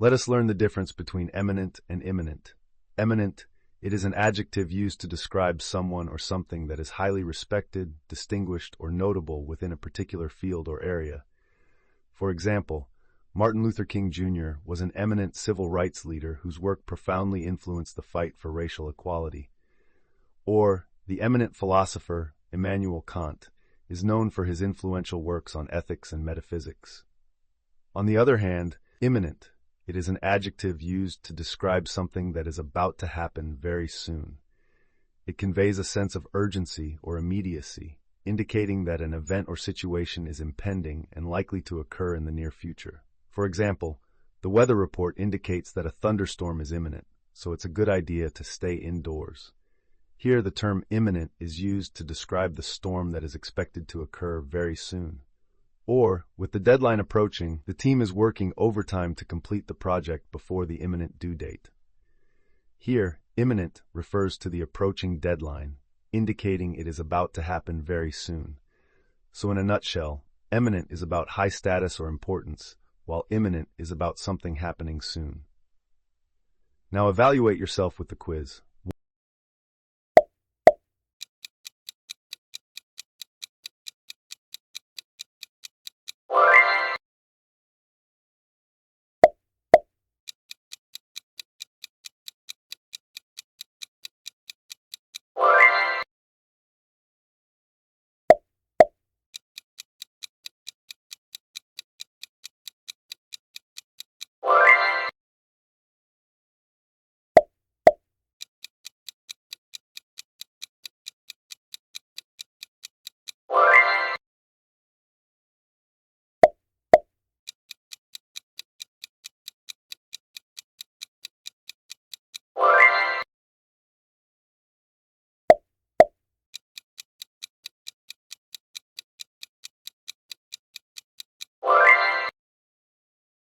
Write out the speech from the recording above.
Let us learn the difference between eminent and imminent. Eminent, it is an adjective used to describe someone or something that is highly respected, distinguished, or notable within a particular field or area. For example, Martin Luther King Jr. was an eminent civil rights leader whose work profoundly influenced the fight for racial equality. Or, the eminent philosopher, Immanuel Kant, is known for his influential works on ethics and metaphysics. On the other hand, imminent, it is an adjective used to describe something that is about to happen very soon. It conveys a sense of urgency or immediacy, indicating that an event or situation is impending and likely to occur in the near future. For example, the weather report indicates that a thunderstorm is imminent, so it's a good idea to stay indoors. Here, the term imminent is used to describe the storm that is expected to occur very soon. Or, with the deadline approaching, the team is working overtime to complete the project before the imminent due date. Here, imminent refers to the approaching deadline, indicating it is about to happen very soon. So in a nutshell, eminent is about high status or importance, while imminent is about something happening soon. Now evaluate yourself with the quiz.